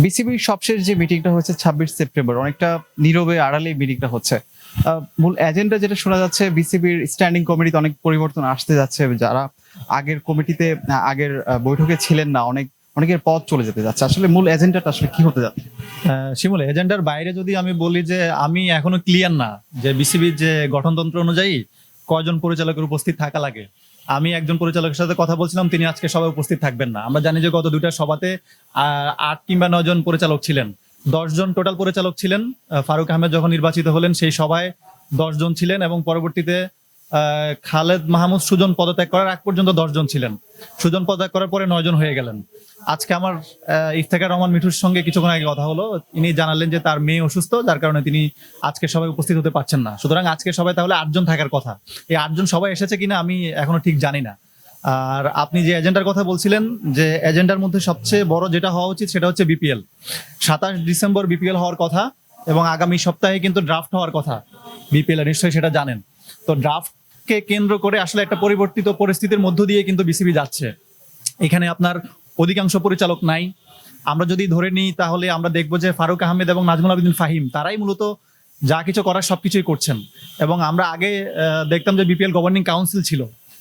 বিসিবির সবশেষ যে মিটিংটা হচ্ছে 26 সেপ্টেম্বর, অনেকটা নীরবে আড়ালে মিটিংটা হচ্ছে। মূল এজেন্ডা যেটা শোনা যাচ্ছে, বিসিবির স্ট্যান্ডিং কমিটিতে অনেক পরিবর্তন আসতে যাচ্ছে। যারা আগের কমিটিতে আগের বৈঠকে ছিলেন না, অনেকের পদ চলে যেতে যাচ্ছে। আসলে মূল এজেন্ডাটা আসলে কি হতে যাচ্ছে? শিমুল, এজেন্ডার বাইরে যদি আমি বলি যে আমি এখনো ক্লিয়ার না যে বিসিবির যে গঠনতন্ত্র অনুযায়ী কয়জন পরিচালকের উপস্থিত থাকা লাগে। আমি একজন পরিচালকের সাথে কথা বলছিলাম, তিনি আজকে সবাই উপস্থিত থাকবেন না। আমরা জানি যে গত দুইটা সভাতে 8 কিংবা 9 জন পরিচালক ছিলেন, 10 জন টোটাল পরিচালক ছিলেন। ফারুক আহমেদ যখন নির্বাচিত হলেন সেই সভায় 10 জন ছিলেন এবং পরবর্তীতে খালেদ মাহমুদ সুজন পদত্যাগ করার আগ পর্যন্ত 10 জন ছিলেন। সুজন পদত্যাগ করার পরে 9 জন হয়ে গেলেন। আজকে আমার ইফতেখার রহমান মিঠুর সঙ্গে কিছুক্ষণ আগে কথা হলো, তিনি জানালেন যে তার মেয়ে অসুস্থ, যার কারণে তিনি আজকে সবাই উপস্থিত হতে পারছেন না। সুতরাং আজকে সবাই তাহলে 8 জন থাকার কথা। এই 8 জন সবাই এসেছে কিনা আমি এখনো ঠিক জানি না। আর আপনি যে এজেন্ডার কথা বলছিলেন, যে এজেন্ডার মধ্যে সবচেয়ে বড় যেটা হওয়া উচিত সেটা হচ্ছে বিপিএল। 27 ডিসেম্বর বিপিএল হওয়ার কথা এবং আগামী সপ্তাহে কিন্তু ড্রাফট হওয়ার কথা বিপিএল, নিশ্চয়ই সেটা জানেন। তো ড্রাফটকে কেন্দ্র করে আসলে একটা পরিবর্তিত পরিস্থিতির মধ্য দিয়ে কিন্তু বিসিবি যাচ্ছে। এখানে আপনার অধিকাংশ পরিচালক নাই। আমরা যদি ধরে নিই তাহলে আমরা দেখবো যে ফারুক আহমেদ এবং নাজমুল আবেদিন ফাহিম তারাই মূলত যা কিছু করার সবকিছুই করছেন। এবং আমরা আগে দেখতাম যে বিপিএল গভর্নিং কাউন্সিল ছিল,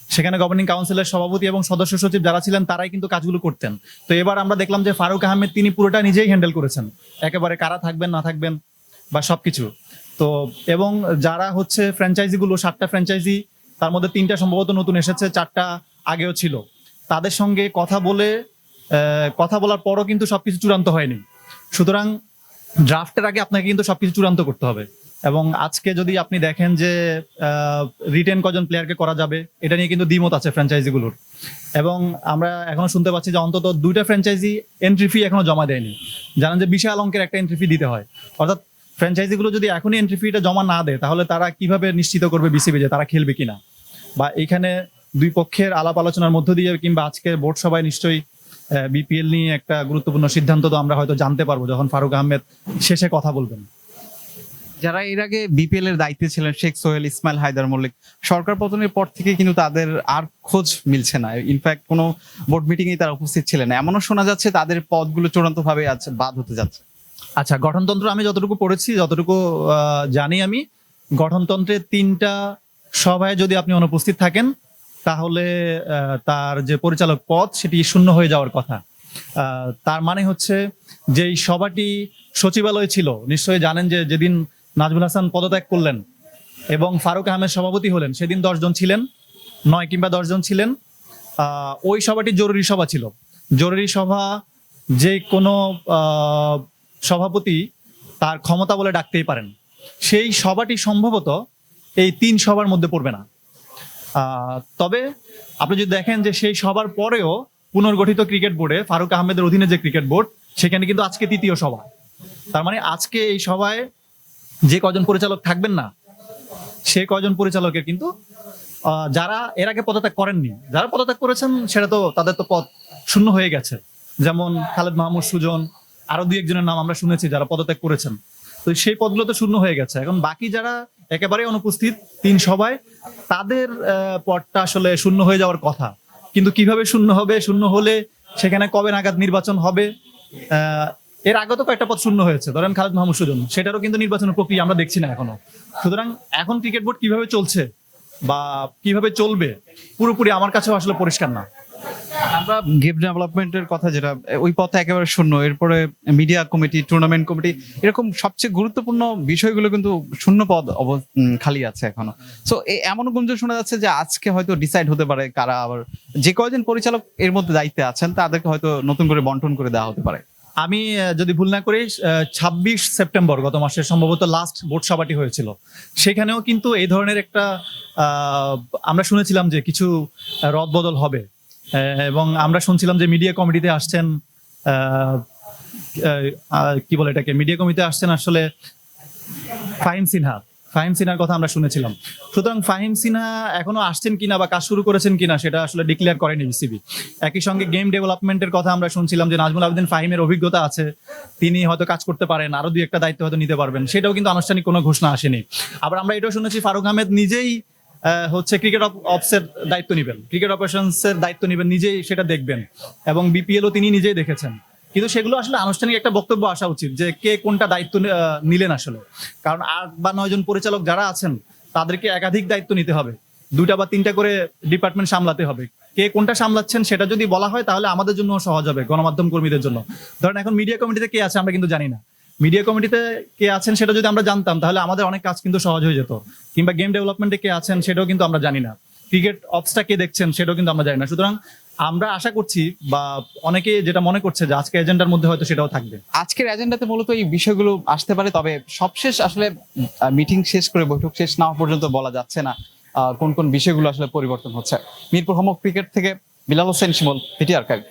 সেখানে গভর্নিং কাউন্সিলের সভাপতি এবং সদস্য সচিব যারা ছিলেন তারাই কিন্তু কাজগুলো করতেন। তো এবার আমরা দেখলাম যে ফারুক আহমেদ তিনি পুরোটা নিজেই হ্যান্ডেল করেছেন, একেবারে কারা থাকবেন না থাকবেন বা সবকিছু। তো এবং যারা হচ্ছে ফ্র্যাঞ্চাইজিগুলো, 7টা ফ্র্যাঞ্চাইজি, তার মধ্যে 3টা সম্ভবত নতুন এসেছে, 4টা আগেও ছিল। তাদের সঙ্গে কথা বলার পরও কিন্তু সবকিছু চূড়ান্ত হয়নি। সুতরাং ড্রাফটের আগে আপনাকে কিন্তু সবকিছু চূড়ান্ত করতে হবে। এবং আজকে যদি আপনি দেখেন যে রিটেন কজন প্লেয়ারকে করা যাবে, এটা নিয়ে কিন্তু দ্বিমত আছে ফ্র্যাঞ্চাইজিগুলোর। এবং আমরা এখনো শুনতে পাচ্ছি যে অন্তত 2টা ফ্র্যাঞ্চাইজি এন্ট্রি ফি এখনো জমা দেয়নি। জানেন যে বিশাল অঙ্কের একটা এন্ট্রি ফি দিতে হয়। অর্থাৎ ফ্র্যাঞ্চাইজিগুলো যদি এখনই এন্ট্রি ফিটা জমা না দেয় তাহলে তারা কিভাবে নিশ্চিত করবে বিসিবি যে তারা খেলবে কিনা? বা এখানে দুই পক্ষের আলাপ আলোচনার মধ্য দিয়ে কিংবা আজকে বোর্ড সভায় নিশ্চয়ই বিপিএল নিয়ে একটা গুরুত্বপূর্ণ সিদ্ধান্ত তো আমরা হয়তো জানতে পারবো যখন ফারুক আহমেদ শেষে কথা বলবেন। যারা এর আগে বিপিএল এর দায়িত্বে ছিলেন, শেখ সোহেল, ইসমাইল হায়দার মল্লিক, সরকার পতনের পর থেকে কিন্তু তাদের আর খোঁজ মিলছে না। ইনফ্যাক্ট কোনো বোর্ড মিটিং এ তারা উপস্থিত ছিলেন না। এমনও শোনা যাচ্ছে তাদের পদগুলো চূড়ান্ত ভাবে বাদ হতে যাচ্ছে। আচ্ছা, গঠনতন্ত্র আমি যতটুকু পড়েছি, যতটুকু জানি আমি, গঠনতন্ত্রের 3টা সভায় যদি আপনি অনুপস্থিত থাকেন তাহলে তার যে পরিচালক পদ সেটি শূন্য হয়ে যাওয়ার কথা। তার মানে হচ্ছে যেই সভাটি সচিবালয়ে ছিল, নিশ্চয়ই জানেন যে যেদিন নাজমুল হাসান পদত্যাগ করলেন এবং ফারুক আহমেদ সভাপতি হলেন, সেদিন 10 জন ছিলেন, 9 কিংবা 10 জন ছিলেন। ওই সভাটি জরুরি সভা ছিল। জরুরি সভা যে কোনো সভাপতি তার ক্ষমতা বলে ডাকতেই পারেন। সেই সভাটি সম্ভবত এই 3 সভার মধ্যে পড়বে না। তবে আপনি যদি দেখেন যে সেই সভার পরেও পুনর্গঠিত ক্রিকেট বোর্ডে ফারুক আহমেদের অধীনে যে ক্রিকেট বোর্ড, সেখানে কিন্তু আজকে 3য় সভা। তার মানে আজকে এই সভায় যে কজন পরিচালক থাকবেন না, সে কজন পরিচালকের কিন্তু যারা এর আগে পদত্যাগ করেননি, যারা পদত্যাগ করেছেন সেটা তো তাদের তো পদ শূন্য হয়ে গেছে। যেমন খালেদ মাহমুদ সুজন, আরো 2-1 জনের নাম আমরা শুনেছি যারা পদত্যাগ করেছেন। তো সেই পদগুলো তো শূন্য হয়ে গেছে। এখন বাকি যারা একেবারে অনুপস্থিত 3 সভায়, তাদের পদটা আসলে শূন্য হয়ে যাওয়ার কথা। কিন্তু কিভাবে শূন্য হবে, শূন্য হলে সেখানে কবে নাগাদ নির্বাচন হবে? এর আগে তো কয়েকটা পদ শূন্য হয়েছে, ধরেন খালেদ মাহমুদ সুজন, সেটারও কিন্তু নির্বাচনের প্রক্রিয়া আমরা দেখছি না এখনো। সুতরাং এখন ক্রিকেট বোর্ড কিভাবে চলছে বা কিভাবে চলবে পুরোপুরি আমার কাছেও আসলে পরিষ্কার না। আমরা গেম ডেভেলপমেন্টের কথা, যেটা ওই পথে একেবারে শূন্য। এরপরে মিডিয়া কমিটি, টুর্নামেন্ট কমিটি, এরকম সবচেয়ে গুরুত্বপূর্ণ বিষয়গুলো কিন্তু শূন্য পদ খালি আছে এখনো। সো এমন গুঞ্জন শোনা যাচ্ছে যে আজকে হয়তো ডিসাইড হতে পারে কারা, আবার যে কয়জন পরিচালক এর মধ্যে দায়িত্বে আছেন তাদেরকে হয়তো নতুন করে বন্টন করে দেওয়া হতে পারে। আমি যদি ভুল না করি 26 সেপ্টেম্বর গত মাসে সম্ভবত লাস্ট বোর্ড সভাটি হয়েছিল। সেখানেও কিন্তু এই ধরনের একটা আমরা শুনেছিলাম যে কিছু রদবদল হবে। এবং আমরা শুনছিলাম যে মিডিয়া কমিটিতে আসছেন, কি বলে এটাকে, মিডিয়া কমিটিতে আসছেন আসলে ফাহিম সিনহার কথা আমরা শুনেছিলাম। সুতরাং ফাহিম সিনহা এখনো আসছেন কিনা বা কাজ শুরু করেছেন কিনা সেটা আসলে ডিক্লেয়ার করেনি বিসিবি। একই সঙ্গে গেম ডেভেলপমেন্টের কথা আমরা শুনছিলাম যে নাজমুল আবেদিন ফাহিমের অভিজ্ঞতা আছে, তিনি হয়তো কাজ করতে পারেন, আরো 2-1টা দায়িত্ব হয়তো নিতে পারবেন। সেটাও কিন্তু আনুষ্ঠানিক কোনো ঘোষণা আসেনি। আবার আমরা এটাও শুনেছি ফারুক আহমেদ নিজেই হচ্ছে ক্রিকেট অপসের দায়িত্ব নেবেন, ক্রিকেট অপারেশনসের দায়িত্ব নেবেন, নিজেই সেটা দেখবেন। এবং বিপিএলও তিনি নিজেই দেখেছেন। কিন্তু সেগুলো আসলে আনুষ্ঠানিক একটা বক্তব্য আসা উচিত যে কে কোনটা দায়িত্ব নিলেন আসলে। কারণ 8 বা 9 জন পরিচালক যারা আছেন তাদেরকে একাধিক দায়িত্ব নিতে হবে, 2টা বা 3টা করে ডিপার্টমেন্ট সামলাতে হবে। কে কোনটা সামলাচ্ছেন সেটা যদি বলা হয় তাহলে আমাদের জন্য সহজ হবে, গণমাধ্যম কর্মীদের জন্য। ধরেন এখন মিডিয়া কমিটিতে কে আছে আমরা কিন্তু জানি না, মিডিয়া কমিটিতে কে আছেন সেটা যদি আমরা জানতাম তাহলে আমাদের অনেক কাজ কিন্তু সহজ হয়ে যেত। কিংবা গেম ডেভেলপমেন্টে কে আছেন সেটাও কিন্তু আমরা জানি না, ক্রিকেট অপসটা কে দেখছেন সেটাও কিন্তু আমরা জানি না। সুতরাং আমরা আশা করছি বা অনেকে যেটা মনে করছে যে আজকে এজেন্ডার মধ্যে হয়তো সেটাও থাকবে। আজকের এজেন্ডাতে মূলত এই বিষয়গুলো আসতে পারে, তবে সবশেষ আসলে মিটিং শেষ করে বৈঠক শেষ না হওয়া পর্যন্ত বলা যাচ্ছে না কোন কোন বিষয়গুলো আসলে পরিবর্তন হচ্ছে। মিরপুর হোমক ক্রিকেট থেকে বিলাল হোসেন শিমুল, পিটি আর্কাইভ।